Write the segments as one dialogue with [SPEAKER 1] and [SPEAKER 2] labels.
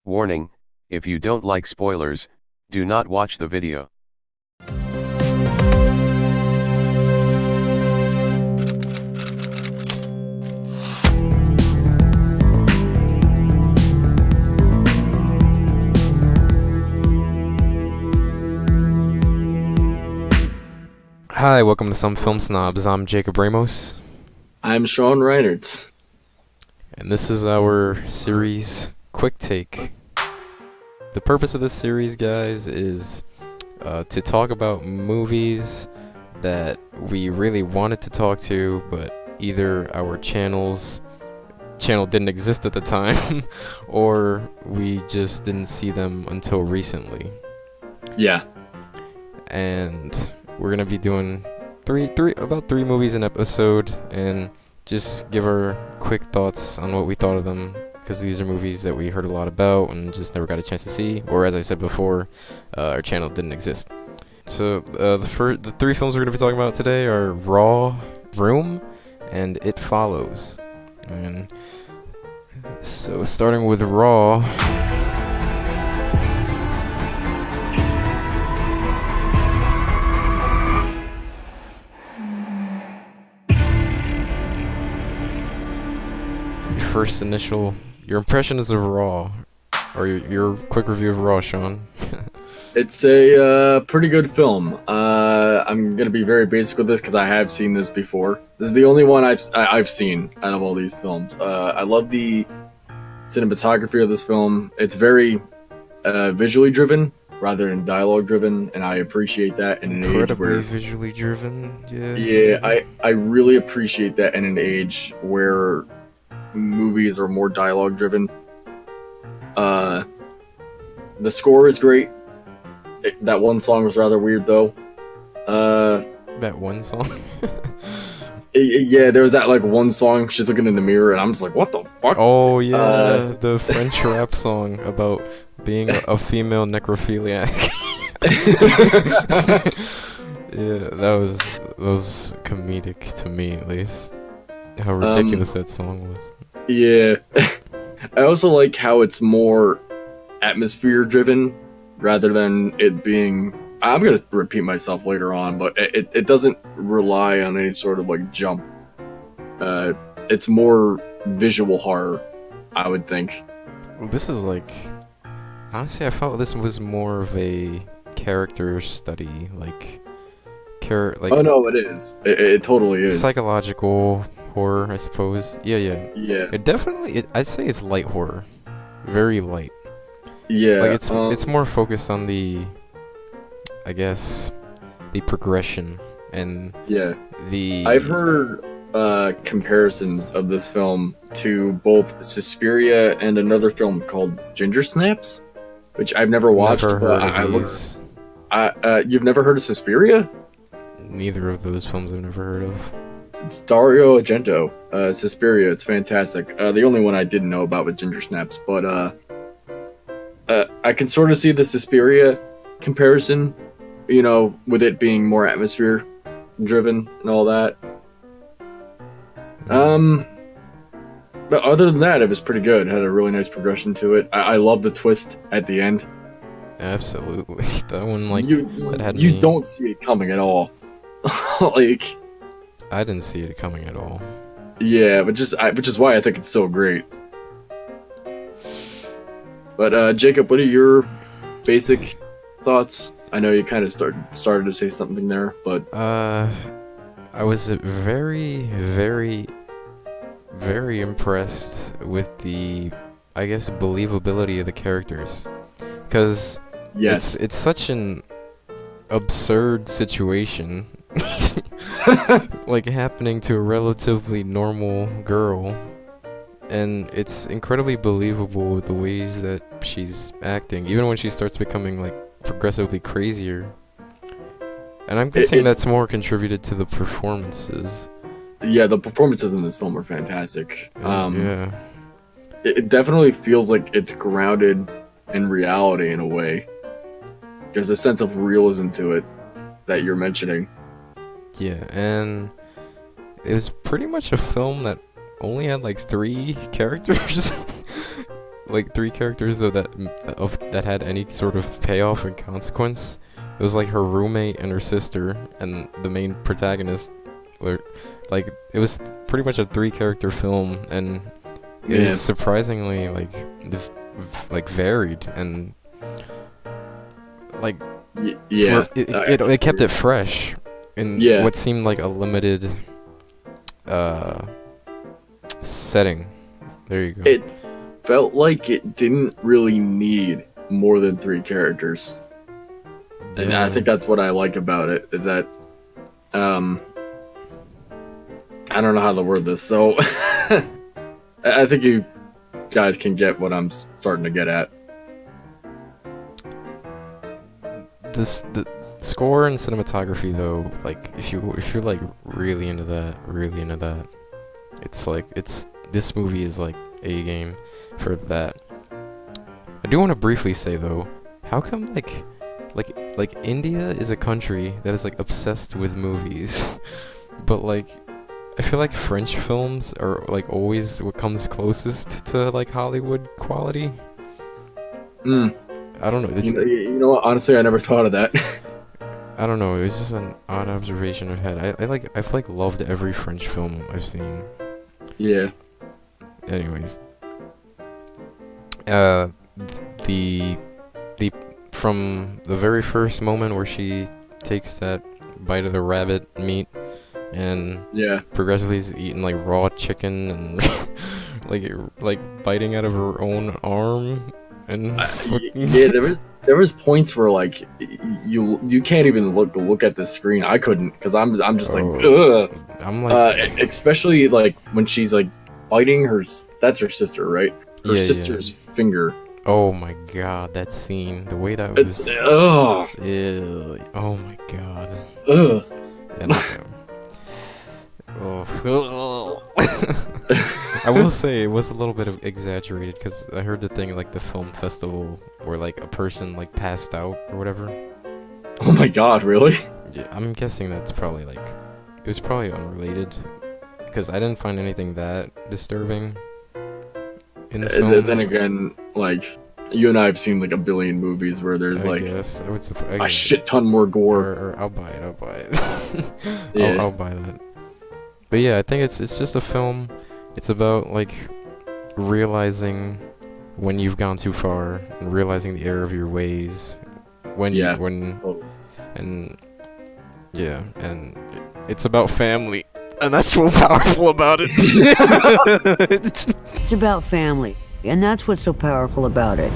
[SPEAKER 1] Warning, if you don't like spoilers, do not watch the video.
[SPEAKER 2] Hi, welcome to Some Film Snobs. I'm Jacob Ramos,
[SPEAKER 3] I'm Sean Reinert.
[SPEAKER 2] and this is our series Quick Take. The purpose of this series, guys, is to talk about movies that we really wanted to talk to, but either our channel didn't exist at the time, or we just didn't see them until recently.
[SPEAKER 3] Yeah.
[SPEAKER 2] And we're gonna be doing about three movies an episode, and just give our quick thoughts on what we thought of them, because these are movies that we heard a lot about and just never got a chance to see, or as I said before, our channel didn't exist. So the three films we're gonna be talking about today are Raw, Room, and It Follows. And so starting with Raw. Your impressions of Raw, or your quick review of Raw, Sean.
[SPEAKER 3] It's a pretty good film. I'm gonna be very basic with this because I have seen this before. This is the only one I've seen out of all these films. I love the cinematography of this film. It's very visually driven rather than dialogue driven, and I appreciate that in an age where
[SPEAKER 2] visually driven.
[SPEAKER 3] Yeah, I really appreciate that in an age where movies are more dialogue driven. The score is great. That one song was rather weird though.
[SPEAKER 2] That one song.
[SPEAKER 3] Yeah, there was that like one song. She's looking in the mirror, and I'm just like, what the fuck?
[SPEAKER 2] Oh yeah, the French rap song about being a female necrophiliac. Yeah, that was comedic to me, at least. How ridiculous that song was.
[SPEAKER 3] Yeah. I also like how it's more atmosphere driven rather than it being, I'm gonna repeat myself later on, but it doesn't rely on any sort of like jump. It's more visual horror, I would think.
[SPEAKER 2] This is like, honestly, I felt this was more of a character study, like
[SPEAKER 3] Oh no, it is. It totally is.
[SPEAKER 2] Psychological horror, I suppose. Yeah.
[SPEAKER 3] Yeah.
[SPEAKER 2] It definitely. I'd say it's light horror, very light.
[SPEAKER 3] Yeah.
[SPEAKER 2] Like it's more focused on the, I guess, the progression and
[SPEAKER 3] yeah.
[SPEAKER 2] the.
[SPEAKER 3] I've heard comparisons of this film to both Suspiria and another film called Ginger Snaps, which I've never watched.
[SPEAKER 2] Never
[SPEAKER 3] but
[SPEAKER 2] heard of these.
[SPEAKER 3] You've never heard of Suspiria?
[SPEAKER 2] Neither of those films I've never heard of.
[SPEAKER 3] It's Dario Argento. Suspiria. It's fantastic. The only one I didn't know about with Ginger Snaps, but I can sort of see the Suspiria comparison, you know, with it being more atmosphere driven and all that. But other than that, it was pretty good. It had a really nice progression to it. I love the twist at the end.
[SPEAKER 2] Absolutely, that one that had
[SPEAKER 3] you
[SPEAKER 2] me.
[SPEAKER 3] don't see it coming at all. Like,
[SPEAKER 2] I didn't see it coming at all.
[SPEAKER 3] yeah, which is why I think it's so great. But Jacob, what are your basic thoughts? I know you kind of started to say something there, but
[SPEAKER 2] I was very, very, very impressed with the, I guess, believability of the characters, because
[SPEAKER 3] yes,
[SPEAKER 2] it's such an absurd situation, like happening to a relatively normal girl, and it's incredibly believable with the ways that she's acting, even when she starts becoming like progressively crazier. And I'm guessing that's more contributed to the performances.
[SPEAKER 3] Yeah, the performances in this film are fantastic.
[SPEAKER 2] Yeah.
[SPEAKER 3] It definitely feels like it's grounded in reality in a way. There's a sense of realism to it that you're mentioning.
[SPEAKER 2] Yeah, and it was pretty much a film that only had like 3 characters. like three characters though that had any sort of payoff and consequence. It was like her roommate and her sister, and the main protagonist. Were, like, it was pretty much a 3-character film, and it was surprisingly like varied and like it kept it fresh in what seemed like a limited setting. There you go.
[SPEAKER 3] It felt like it didn't really need more than 3 characters. And I think that's what I like about it, is that, I don't know how to word this, so I think you guys can get what I'm starting to get at.
[SPEAKER 2] The score and cinematography, though, like, if you're like really into that, this movie is like a game for that. I do want to briefly say though, how come like India is a country that is like obsessed with movies, but like I feel like French films are like always what comes closest to like Hollywood quality. I don't know.
[SPEAKER 3] You know what? Honestly, I never thought of that.
[SPEAKER 2] I don't know. It was just an odd observation I've had. I've loved every French film I've seen.
[SPEAKER 3] Yeah.
[SPEAKER 2] Anyways, the from the very first moment where she takes that bite of the rabbit meat and progressively is eating like raw chicken and like biting out of her own arm and
[SPEAKER 3] there was points where like you can't even look at the screen. I couldn't, because I'm just like ugh.
[SPEAKER 2] I'm like
[SPEAKER 3] especially like when she's like biting that's her sister, right? Her sister's finger.
[SPEAKER 2] Oh my god, that scene, the way that was.
[SPEAKER 3] Oh
[SPEAKER 2] my god.
[SPEAKER 3] Ugh.
[SPEAKER 2] And, I will say it was a little bit exaggerated, because I heard the thing like the film festival where like a person like passed out or whatever.
[SPEAKER 3] Oh my god, really?
[SPEAKER 2] Yeah, I'm guessing that's probably like it was probably unrelated, because I didn't find anything that disturbing in the film.
[SPEAKER 3] Then again, like, you and I have seen like a billion movies where there's a shit ton more gore.
[SPEAKER 2] Or I'll buy it. I'll buy that. But yeah, I think it's just a film. It's about like realizing when you've gone too far and realizing the error of your ways. And it's about family. And that's so powerful about it.
[SPEAKER 4] It's about family, and that's what's so powerful about it.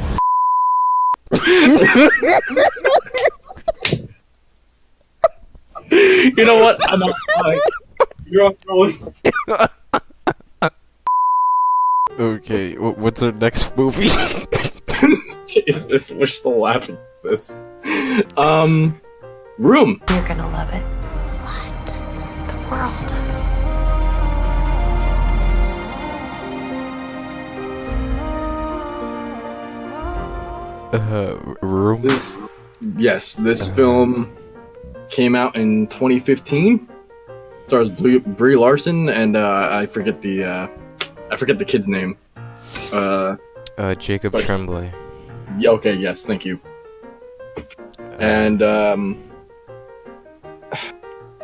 [SPEAKER 3] You know what? I'm outside. You're off rolling.
[SPEAKER 2] Okay, what's our next movie?
[SPEAKER 3] Jesus, we're still laughing at this. Room.
[SPEAKER 5] You're gonna love it. What? The world.
[SPEAKER 2] Room?
[SPEAKER 3] This film came out in 2015. Stars Brie Larson and I forget the kid's name.
[SPEAKER 2] Jacob Tremblay.
[SPEAKER 3] Okay, yes, thank you. And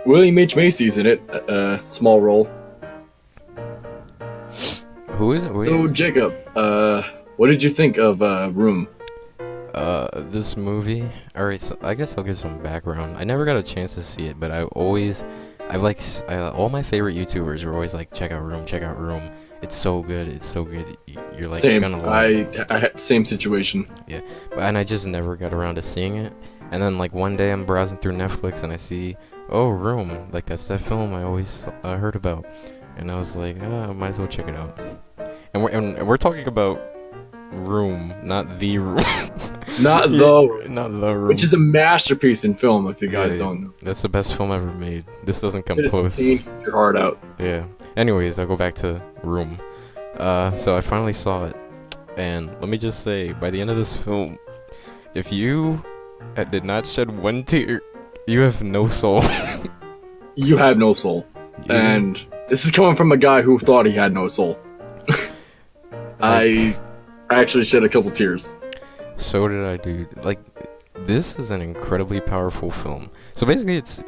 [SPEAKER 3] William H. Macy's in it, small role.
[SPEAKER 2] Who is it?
[SPEAKER 3] So Jacob, what did you think of Room?
[SPEAKER 2] This movie. Alright, so I guess I'll give some background. I never got a chance to see it, but all my favorite YouTubers are always like, check out Room. It's so good. You're like,
[SPEAKER 3] same.
[SPEAKER 2] You're gonna love it.
[SPEAKER 3] I had same situation.
[SPEAKER 2] Yeah, and I just never got around to seeing it. And then like one day I'm browsing through Netflix and I see, Room. Like that's that film I always heard about, and I was like, I might as well check it out. And we're talking about Room, not The Room.
[SPEAKER 3] Not The
[SPEAKER 2] Room.
[SPEAKER 3] Which is a masterpiece in film, if you guys don't know.
[SPEAKER 2] That's the best film ever made. This doesn't come
[SPEAKER 3] Just
[SPEAKER 2] close.
[SPEAKER 3] pain your heart out.
[SPEAKER 2] Yeah. Anyways, I'll go back to Room. So I finally saw it, and let me just say, by the end of this film, if you did not shed one tear, you have no soul.
[SPEAKER 3] You have no soul.
[SPEAKER 2] Yeah.
[SPEAKER 3] And this is coming from a guy who thought he had no soul. I actually shed a couple tears.
[SPEAKER 2] So did I, dude. Like, this is an incredibly powerful film. So basically, it's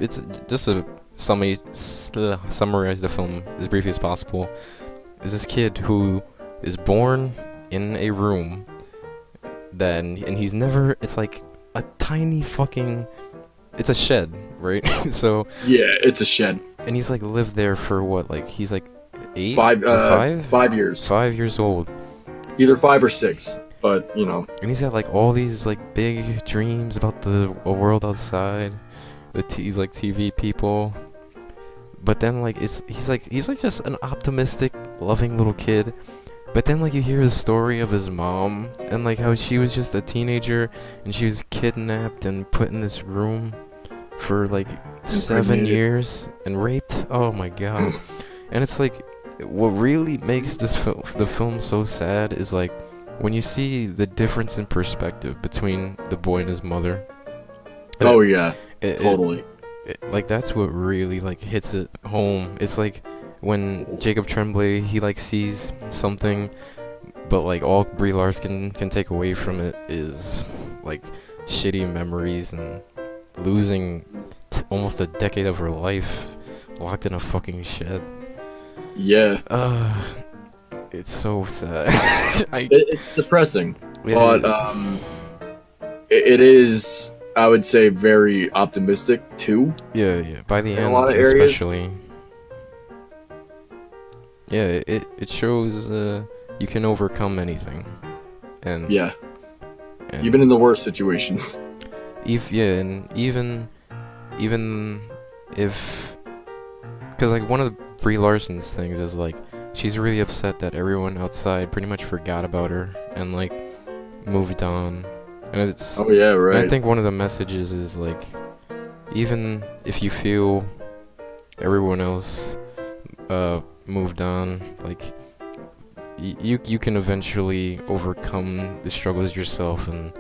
[SPEAKER 2] just a summarize the film as briefly as possible. Is this kid who is born in a room and he's never. It's like a tiny fucking. It's a shed, right? So.
[SPEAKER 3] Yeah, it's a shed.
[SPEAKER 2] And he's like lived there for what? Like he's like 8
[SPEAKER 3] 5
[SPEAKER 2] or 5?
[SPEAKER 3] 5 years.
[SPEAKER 2] 5 years old.
[SPEAKER 3] Either 5 or 6, but you know.
[SPEAKER 2] And he's got like all these like big dreams about a world outside, he's like TV people. But then like he's like just an optimistic, loving little kid. But then like you hear the story of his mom and like how she was just a teenager and she was kidnapped and put in this room for like 7 years and raped. Oh my god. And it's like what really makes the film so sad is like when you see the difference in perspective between the boy and his mother.
[SPEAKER 3] Oh yeah, totally.
[SPEAKER 2] Like that's what really like hits it home. It's like when Jacob Tremblay he like sees something, but like all Brie Larson can take away from it is like shitty memories and losing almost a decade of her life locked in a fucking shed.
[SPEAKER 3] Yeah.
[SPEAKER 2] It's so sad.
[SPEAKER 3] It's depressing,
[SPEAKER 2] Yeah.
[SPEAKER 3] but it is, I would say, very optimistic too.
[SPEAKER 2] Yeah. By the
[SPEAKER 3] In a
[SPEAKER 2] end,
[SPEAKER 3] lot of areas.
[SPEAKER 2] especially. Yeah, it shows you can overcome anything, and
[SPEAKER 3] Yeah. Even in the worst situations.
[SPEAKER 2] and even if, because like one of the Brie Larson's things is like she's really upset that everyone outside pretty much forgot about her and like moved on, and it's.
[SPEAKER 3] Oh yeah,
[SPEAKER 2] And
[SPEAKER 3] right.
[SPEAKER 2] I think one of the messages is like, even if you feel everyone else moved on, like you can eventually overcome the struggles yourself and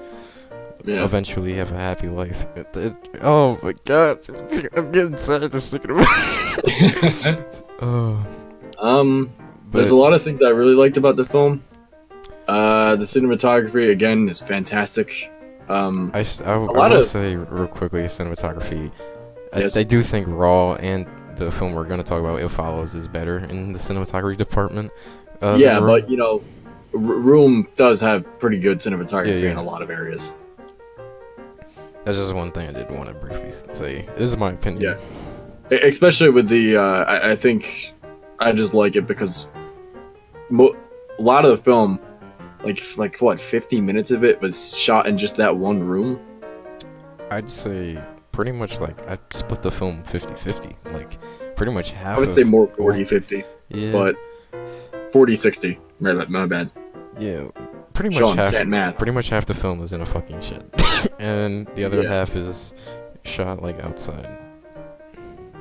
[SPEAKER 2] eventually have a happy life. Oh my god, I'm getting sad just thinking about it.
[SPEAKER 3] There's a lot of things I really liked about the film. The cinematography again is fantastic.
[SPEAKER 2] I will say real quickly, cinematography.
[SPEAKER 3] Yes.
[SPEAKER 2] I do think Raw and the film we're going to talk about, It Follows, is better in the cinematography department.
[SPEAKER 3] Yeah, but you know, Room does have pretty good cinematography
[SPEAKER 2] Yeah.
[SPEAKER 3] in a lot of areas.
[SPEAKER 2] That's just one thing I did want to briefly say. This is my opinion.
[SPEAKER 3] Yeah, especially with the. I think I just like it because a lot of the film, like what, 50 minutes of it was shot in just that one room.
[SPEAKER 2] I'd say pretty much like I'd split the film 50-50. Like pretty much half.
[SPEAKER 3] I would say more 40-50.
[SPEAKER 2] Yeah.
[SPEAKER 3] But 40-60. My bad.
[SPEAKER 2] Yeah. Pretty much
[SPEAKER 3] Sean,
[SPEAKER 2] half.
[SPEAKER 3] can't math.
[SPEAKER 2] Pretty much half the film is in a fucking shed, and the other half is shot like outside.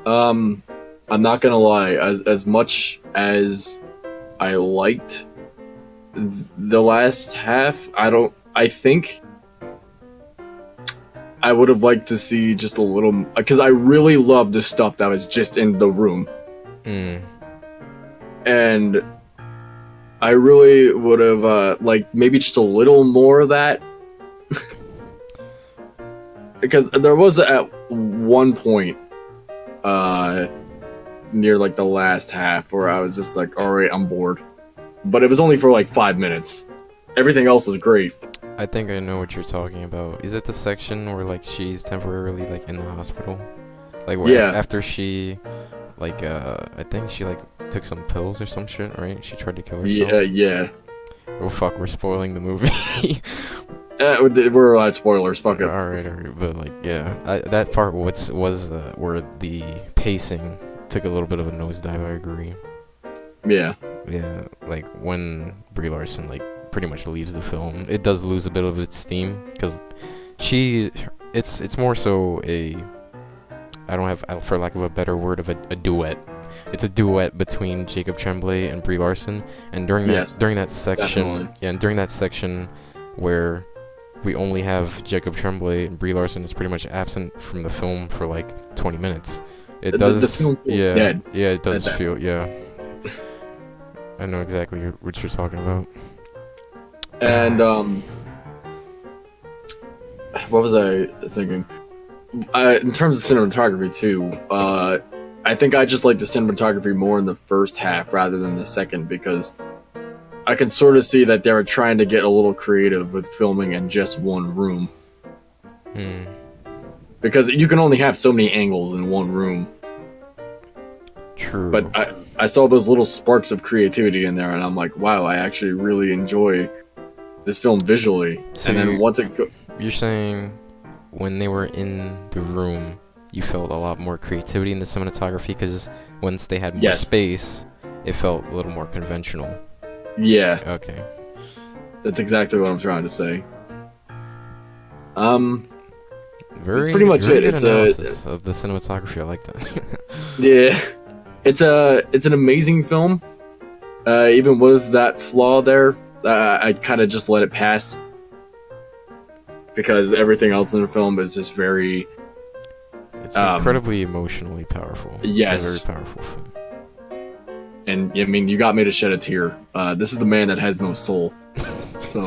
[SPEAKER 3] I'm not gonna lie. As much as I liked the last half, I think I would have liked to see just a little, because I really love the stuff that was just in the room, and I really would have liked maybe just a little more of that. Because there was at one point near like the last half where I was just like, all right, I'm bored. But it was only for like 5 minutes. Everything else was great.
[SPEAKER 2] I think I know what you're talking about. Is it the section where like she's temporarily like in the hospital? Like where after she like I think she like took some pills or some shit, right? She tried to kill herself.
[SPEAKER 3] Yeah.
[SPEAKER 2] Oh fuck, we're spoiling the movie.
[SPEAKER 3] We're allowed spoilers, fuck it.
[SPEAKER 2] Alright, but like that part was where the pacing took a little bit of a nosedive, I agree.
[SPEAKER 3] Yeah,
[SPEAKER 2] like when Brie Larson like pretty much leaves the film, it does lose a bit of its steam because it's more so I don't have, for lack of a better word, of a duet. It's a duet between Jacob Tremblay and Brie Larson, and during that section,
[SPEAKER 3] definitely.
[SPEAKER 2] and during that section where we only have Jacob Tremblay and Brie Larson is pretty much absent from the film for like 20 minutes. It does,
[SPEAKER 3] the film feels dead
[SPEAKER 2] it does
[SPEAKER 3] at that
[SPEAKER 2] feel, I know exactly what you're talking about.
[SPEAKER 3] And what was I thinking? In terms of cinematography too, I think I just like the cinematography more in the first half rather than the second, because I can sort of see that they were trying to get a little creative with filming in just one room. Because you can only have so many angles in one room.
[SPEAKER 2] True.
[SPEAKER 3] But I saw those little sparks of creativity in there, and I'm like, wow, I actually really enjoy this film visually.
[SPEAKER 2] So
[SPEAKER 3] and then once it
[SPEAKER 2] you're saying when they were in the room, you felt a lot more creativity in the cinematography, because once they had more
[SPEAKER 3] Yes.
[SPEAKER 2] space, it felt a little more conventional.
[SPEAKER 3] yeah,
[SPEAKER 2] Okay.
[SPEAKER 3] that's exactly what I'm trying to say.
[SPEAKER 2] Very,
[SPEAKER 3] pretty much
[SPEAKER 2] very
[SPEAKER 3] it.
[SPEAKER 2] good
[SPEAKER 3] It's
[SPEAKER 2] analysis of the cinematography. I like that.
[SPEAKER 3] Yeah, it's an amazing film. Even with that flaw there, I kind of just let it pass, because everything else in the film is just very.
[SPEAKER 2] It's incredibly emotionally powerful.
[SPEAKER 3] Yes.
[SPEAKER 2] It's a very powerful film.
[SPEAKER 3] And I mean, you got me to shed a tear. This is the man that has no soul. So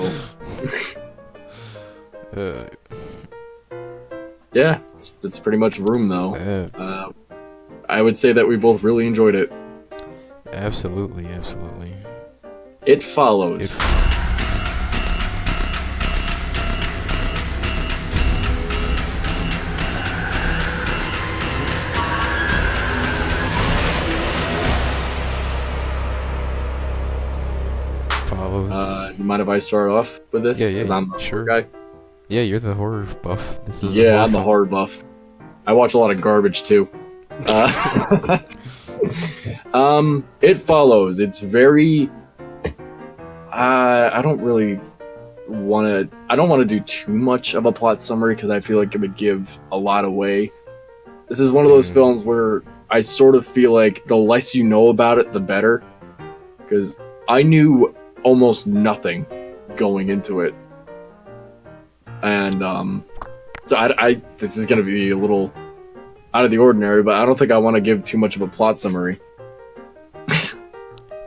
[SPEAKER 2] Uh,
[SPEAKER 3] yeah, it's pretty much Room though.
[SPEAKER 2] uh,
[SPEAKER 3] I would say that we both really enjoyed it.
[SPEAKER 2] absolutely.
[SPEAKER 3] It follows.
[SPEAKER 2] Follows.
[SPEAKER 3] You mind if I start off with this?
[SPEAKER 2] Yeah, yeah,
[SPEAKER 3] 'Cause I'm a
[SPEAKER 2] sure.
[SPEAKER 3] guy.
[SPEAKER 2] Yeah, you're the horror buff. This is
[SPEAKER 3] Yeah, I'm the
[SPEAKER 2] film.
[SPEAKER 3] horror buff. I watch a lot of garbage too. It follows. It's very. I don't really want to. I don't want to do too much of a plot summary, because I feel like it would give a lot away. This is one of those films where I sort of feel like the less you know about it, the better. Because I knew almost nothing going into it, and so I this is gonna be a little out of the ordinary, but I don't think I want to give too much of a plot summary.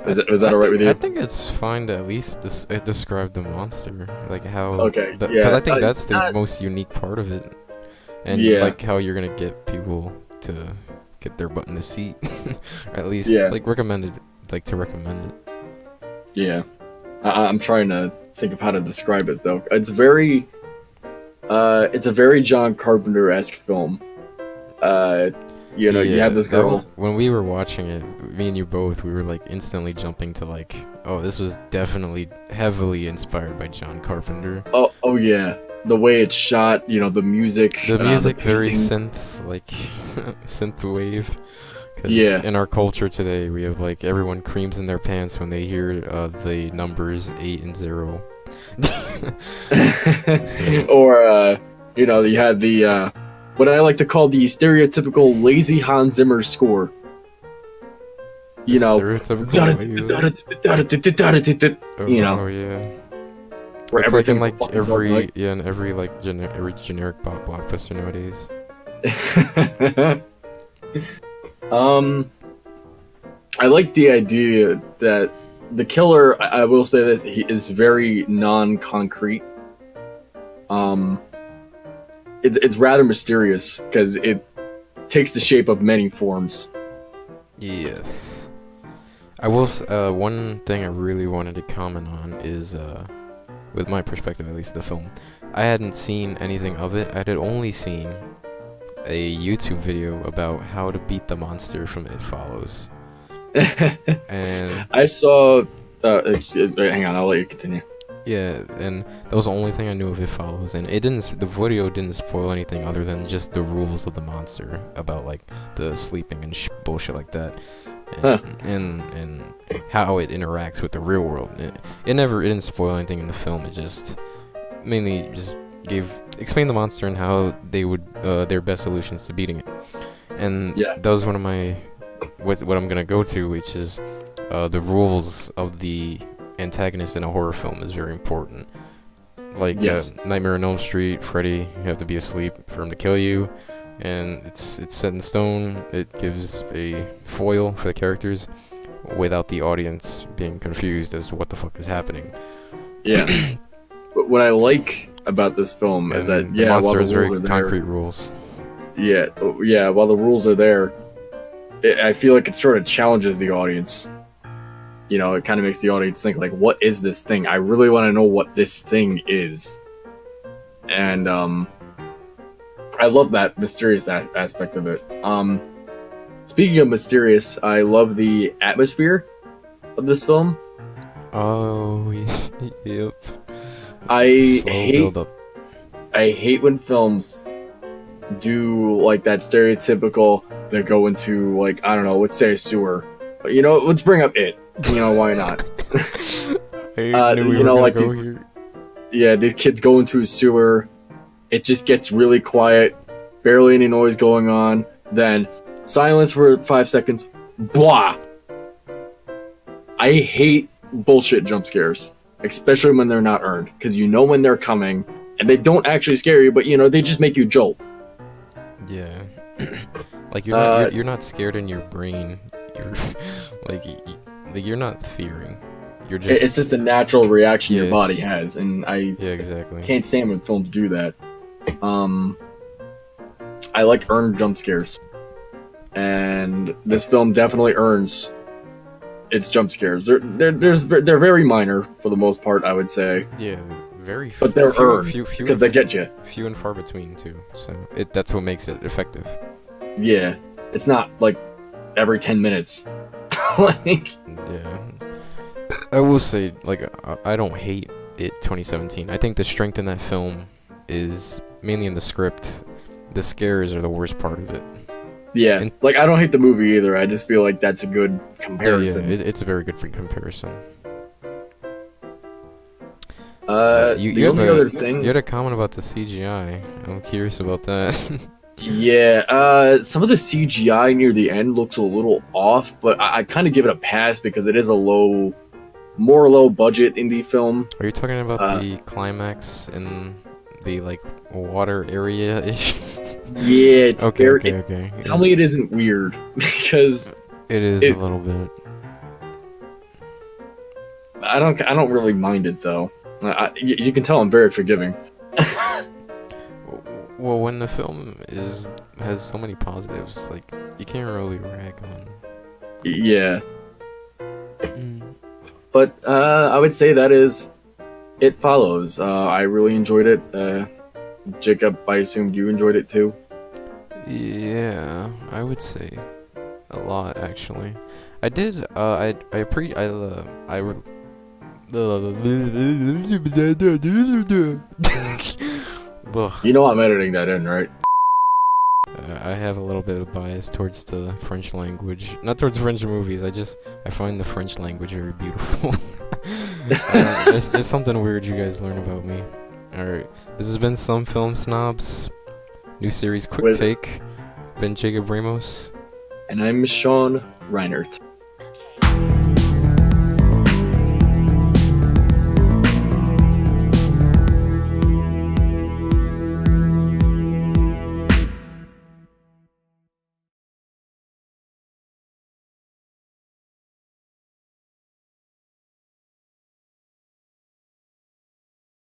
[SPEAKER 3] Is that alright with you?
[SPEAKER 2] I think it's fine to at least describe the monster, like how.
[SPEAKER 3] Okay,
[SPEAKER 2] Because
[SPEAKER 3] yeah,
[SPEAKER 2] I think that's the
[SPEAKER 3] not-
[SPEAKER 2] most unique part of it, and
[SPEAKER 3] Yeah.
[SPEAKER 2] like how you're gonna get people to get their butt in the seat, or at least
[SPEAKER 3] Yeah.
[SPEAKER 2] like recommend it.
[SPEAKER 3] Yeah, I'm trying to think of how to describe it though. It's very, it's a very John Carpenter-esque film. You know, you have this
[SPEAKER 2] that
[SPEAKER 3] girl.
[SPEAKER 2] when we were watching it, me and you both, we were like instantly jumping to like, oh, this was definitely heavily inspired by John Carpenter.
[SPEAKER 3] Oh yeah, the way it's shot. You know, the music.
[SPEAKER 2] The music very
[SPEAKER 3] pacing.
[SPEAKER 2] synth, like synth wave. 'Cause
[SPEAKER 3] Yeah.
[SPEAKER 2] in our culture today, we have like everyone creams in their pants when they hear the numbers 8 and 0.
[SPEAKER 3] Or you know, you had the what I like to call the stereotypical lazy Hans Zimmer score. You know, you know,
[SPEAKER 2] Oh yeah.
[SPEAKER 3] where
[SPEAKER 2] It's like in
[SPEAKER 3] everything's
[SPEAKER 2] like
[SPEAKER 3] fucking
[SPEAKER 2] every
[SPEAKER 3] like.
[SPEAKER 2] yeah, in every like every generic blockbuster nowadays.
[SPEAKER 3] I like the idea that the killer, I will say this, he is very non-concrete. It's rather mysterious, because it takes the shape of many forms.
[SPEAKER 2] Yes. I will. One thing I really wanted to comment on is, with my perspective at least, the film. I hadn't seen anything of it. I had only seen a YouTube video about how to beat the monster from It Follows. And
[SPEAKER 3] I saw. Hang on, I'll let you continue.
[SPEAKER 2] yeah, and that was the only thing I knew of It Follows, and it didn't. The video didn't spoil anything other than just the rules of the monster about like the sleeping and bullshit like that, and how it interacts with the real world. It didn't spoil anything in the film. It just mainly just explained the monster and how they would their best solutions to beating it. And
[SPEAKER 3] Yeah.
[SPEAKER 2] that was one of my what I'm gonna go to, which is the rules of the antagonist in a horror film is very important. Like
[SPEAKER 3] Yes.
[SPEAKER 2] Nightmare on Elm Street, Freddy, you have to be asleep for him to kill you, and it's set in stone. It gives a foil for the characters without the audience being confused as to what the fuck is happening.
[SPEAKER 3] Yeah. But what I like about this film is that
[SPEAKER 2] the
[SPEAKER 3] while
[SPEAKER 2] monster
[SPEAKER 3] the
[SPEAKER 2] has very
[SPEAKER 3] rules are
[SPEAKER 2] concrete
[SPEAKER 3] there,
[SPEAKER 2] rules.
[SPEAKER 3] while the rules are there, I feel like it sort of challenges the audience. You know, it kind of makes the audience think like, what is this thing? I really want to know what this thing is. And I love that mysterious aspect of it. Speaking of mysterious, I love the atmosphere of this film.
[SPEAKER 2] Oh, yep.
[SPEAKER 3] I
[SPEAKER 2] Slow
[SPEAKER 3] hate
[SPEAKER 2] build up.
[SPEAKER 3] I hate when films do like that stereotypical. They go into like, I don't know, let's say a sewer. But, you know, let's bring up It. You know, why not?
[SPEAKER 2] I knew we
[SPEAKER 3] you
[SPEAKER 2] were
[SPEAKER 3] know,
[SPEAKER 2] gonna
[SPEAKER 3] like
[SPEAKER 2] go
[SPEAKER 3] these,
[SPEAKER 2] here.
[SPEAKER 3] yeah, these kids go into a sewer. It just gets really quiet, barely any noise going on. Then silence for 5 seconds. Blah. I hate bullshit jump scares, especially when they're not earned, because you know when they're coming, and they don't actually scare you, but you know they just make you jolt.
[SPEAKER 2] Yeah. Like you're not scared in your brain. You're like you're not fearing. You're just.
[SPEAKER 3] It's just a natural reaction your
[SPEAKER 2] Yes.
[SPEAKER 3] body has, and I
[SPEAKER 2] Yeah, exactly.
[SPEAKER 3] can't stand when films do that. I like earned jump scares, and this film definitely earns its jump scares. They're very minor for the most part, I would say,
[SPEAKER 2] Yeah, very.
[SPEAKER 3] but they're earned
[SPEAKER 2] few
[SPEAKER 3] because they get you.
[SPEAKER 2] few and far between too. So that's what makes it effective.
[SPEAKER 3] Yeah, it's not like every 10 minutes. Like,
[SPEAKER 2] Yeah. I will say, like, I don't hate it 2017. I think the strength in that film is mainly in the script. The scares are the worst part of it.
[SPEAKER 3] yeah,
[SPEAKER 2] And-
[SPEAKER 3] like I don't hate the movie either. I just feel like that's a good
[SPEAKER 2] Yeah,
[SPEAKER 3] comparison.
[SPEAKER 2] it's a very good comparison.
[SPEAKER 3] The only other thing,
[SPEAKER 2] You had a comment about the CGI. I'm curious about that.
[SPEAKER 3] yeah, some of the CGI near the end looks a little off, but I kind of give it a pass because it is a more low budget indie film.
[SPEAKER 2] Are you talking about the climax in the like water area ish?
[SPEAKER 3] Yeah, it's
[SPEAKER 2] Okay,
[SPEAKER 3] very.
[SPEAKER 2] okay.
[SPEAKER 3] Tell me it isn't weird because
[SPEAKER 2] It is a little bit.
[SPEAKER 3] I don't really mind it though. You can tell I'm very forgiving.
[SPEAKER 2] Well, when the film has so many positives, like you can't really rag on.
[SPEAKER 3] Yeah, but I would say that is It Follows. I really enjoyed it. Jacob, I assumed you enjoyed it too.
[SPEAKER 2] Yeah, I would say a lot actually. I did. Ugh.
[SPEAKER 3] You know I'm editing that in, right?
[SPEAKER 2] I have a little bit of bias towards the French language. Not towards French movies. I find the French language very beautiful. There's something weird you guys learn about me. Alright, this has been Some Film Snobs. New series, Quick
[SPEAKER 3] With-
[SPEAKER 2] Take. Been Jacob Ramos.
[SPEAKER 3] And I'm Sean Reinert.